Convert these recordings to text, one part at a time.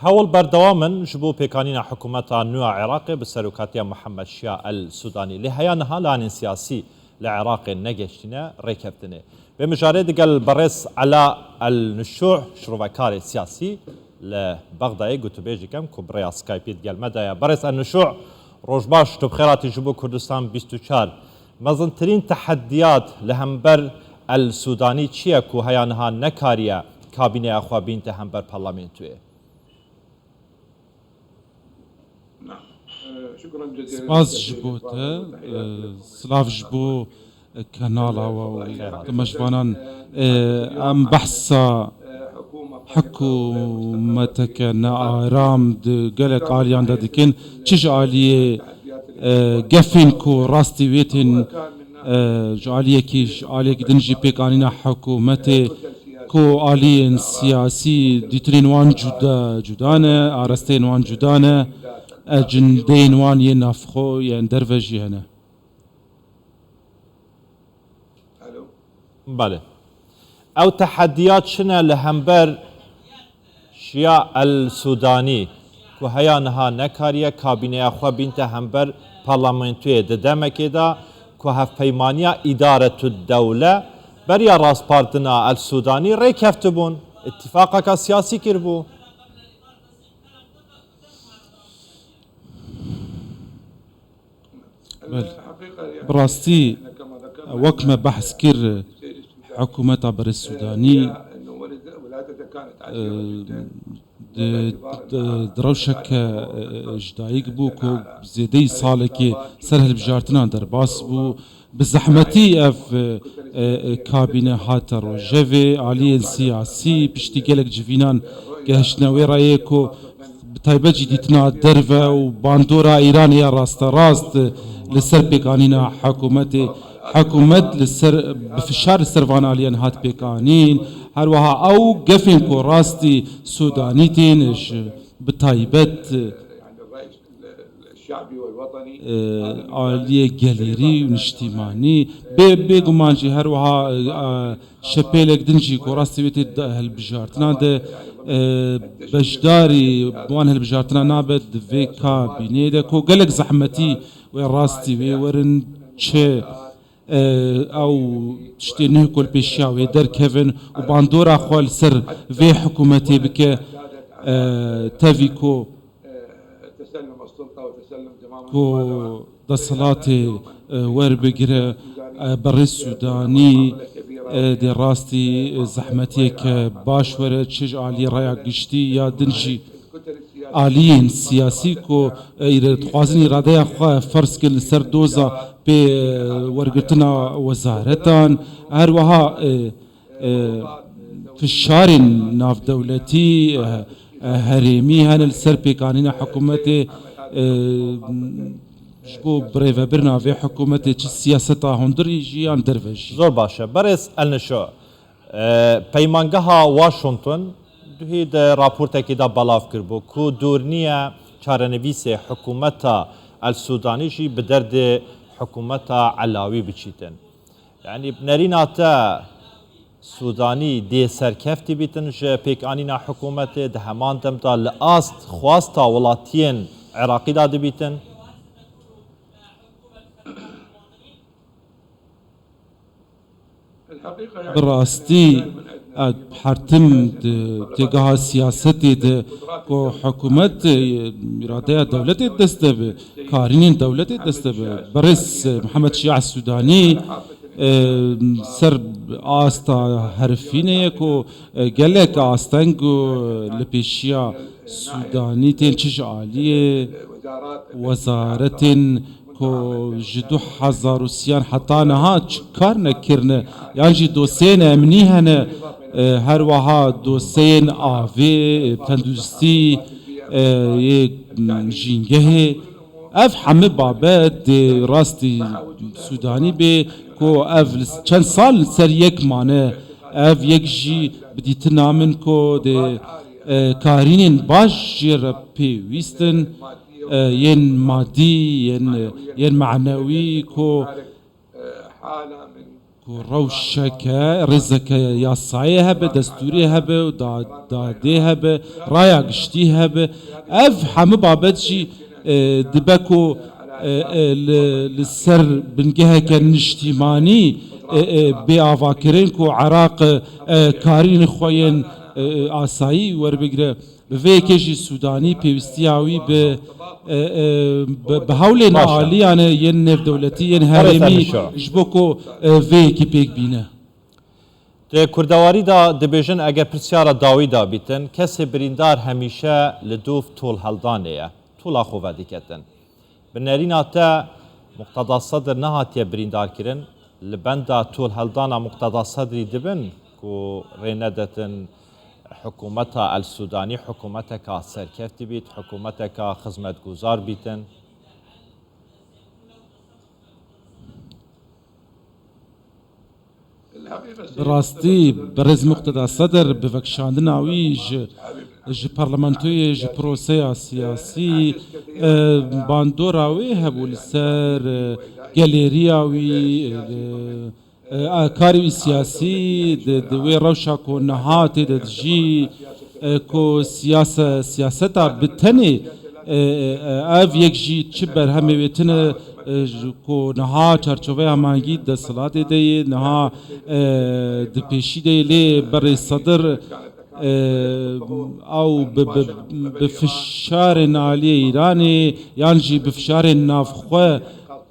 هول بردواما جبو بيكانينا حكومتا نوع عراقي بسروكاتيا محمد شيا السوداني لهيانها لان سياسي لعراق نجشتنا ريكبتنا بمجارد قال برس على النشوع شروفكاري سياسي لبغداد قلت بيجي كم كبريا سكايبيت قال مدى برس النشوع روجباش تبخيرات جبو كردستان 24 مزنترين تحديات لهمبر السوداني تشيكو هيانها نكاريا كابينه اخوابين تهمبر برلمانتوي شكرا جزيلا. سپاس جبوته سلاف جبو كنالا و مجبانان ام بحثا حكومتك نارام قالك عاليان دكين تشج عاليه قفين كو راستي ويتن جعاليه كيش عاليه دنجي بيكانينا حكومتي كو عاليين سياسي ديترين وان جدانه ارستين وان جدانه اجندين وان ينافخو ين دروجي هنا. بله او تحديات شنا لهمبر شيا السوداني كو هيانها نكاريا كابينه اخوا بنت همبر برلمانتوي ددمك دا كو هف بيمانيا اداره الدوله بريا راس بارتنا السوداني ريكفتبون اتفاقك سياسي كربو براستي وكما بحث كر حكومة عبر السوداني دروشك جدايق بو كو زيدي صالكي سرهل بجارتنا درباس بو بزحمتي اف كابينه هاتر و جوي علي السياسي بشتي قالك جفينان قهشناوي رايكو بتايبه جديدنا درفه و باندورا ايران يا راست راست لسر بيقانينا حكومت لسر بفشار السرفان عليان هات بيقانين هروها او قفين كو راستي سودانيتين بتايبت الشعبي والوطني عالية جاليري ونشتيماني بيقومانجي هروها شبيلك دنجي كو راستي بيتي هالبجارتنا ده بجداري وان هالبجارتنا نابد في كابيني ده كو قلق زحمتي وين راستي وي ورن تشي او تشتينه كل بيشاوي در كيفن وباندورا خوال سر في حكومتي بك تافيكو تسلم السلطه وتسلم تماما كو دصلاتي وربقرة بري السوداني دي راستي زحمتيك باشورة تشج علي رايا قشتي يا دنجي آليين سياسي كو خوازن إرادة خوا فرس كل سر دوزا بورقتنا وزارتان هروها في الشارع ناف دولتي هريمي هن السر بيكانينا حكومتي شبو بريفا برنا في حكومتي سياستا هندري جيان درفش زور باشا برس النشو پیمانگها واشنطن هید راپورتکی دا بلاف کربو کو دورنیه چارنویس حکومتا السودانی جی بدرد حکومتا علاوی بچیتن یعنی بنریناتا سودانی دی سرکفتی بیتن جه پیک آنینا حکومت ده همان دمتا لآست خواستا ولاتین عراقی دا بیتن براستي حرتم تجاه سياستي ده كو حكومت إرادة دولة دستبه كارين دولة دستبه برس محمد شيع السوداني سرب آستا حرفينه كو جلك آستنگو لبيشيا سوداني تين چش عالية وزارتين كو جدو حزار وسيان حتى نها كار نكرنا يعني جي دوسين امنيهن هر وها دوسين آوي تندرستي جينجه اف حمد بابد راستي سوداني بي كو اف چند سال سر يك مانه اف يك جي بديتنا من كو دي كارينين باش جير بيويستن ين مادي ين معنوي كو روشك رزك ياسعي هب دستوري هب ودادي هب رايا قشتي هب اف حم بابتشي دبكو للسر بنجهه كنشتيماني بآفاكرين كو عراق كارين خوين آسایی وربگره به کشی سودانی پیوستیاوی به حول عالی یعنی ین نف دولتی ین هرمی جبکو وی کی پیک بینه. ده کردواری دا دبیجن اگر پرسیارا داوی دا بیتن کسی بریندار همیشه لدوف طول هلدانه طول خواه دیکتن. بنرین تا مقتدا صدر نهاتیه بریندار کرن لبندا طول هلدانا مقتدا صدری دبن کو ریندتن حکومتا السودانی حکومتا کا سرکفتی بیت حکومتا کا خدمتگزار بیتن راستی برز مقتدا صدر بفکشاندن آوی ج پارلمانتوی ج پروسه سیاسی باندور آوی هبول سر گالری آوی کاری سیاسی دوی روشا کو نهات دجی کو سیاستا بتنی اف یک جی چبر همه ویتنه کو نها چرچوه همانگی دستلات دی نها دپیشی دی لی بر صدر او بفشار نالی ایرانی یعنی بفشار نافخواه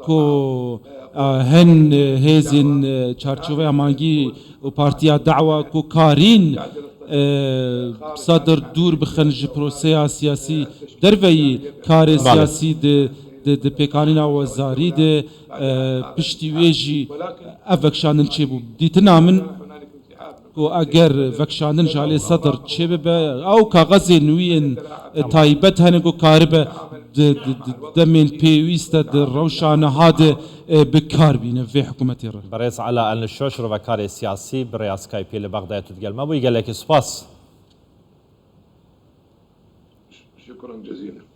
کو هن هزین چارچوبه همانگی و پارتیا دعوه کو کارین صدر دور بخنج پروسه سیاسی دروی کار سیاسی د پیکانینا وزاری د پشتی ویجی افکشاندن چه بود دیتنا من و اگر وکشاندن جالی صدر چه به او کاغذ نوین تایبت هنه کو کاربه دمين بيويست روشان هذا بكار بينا في حكومتي برئيس على أن الشوشر وكاري سياسي برئيس كايبي لبغداد تتقال ما بيقال لك سباس شكرا جزيلا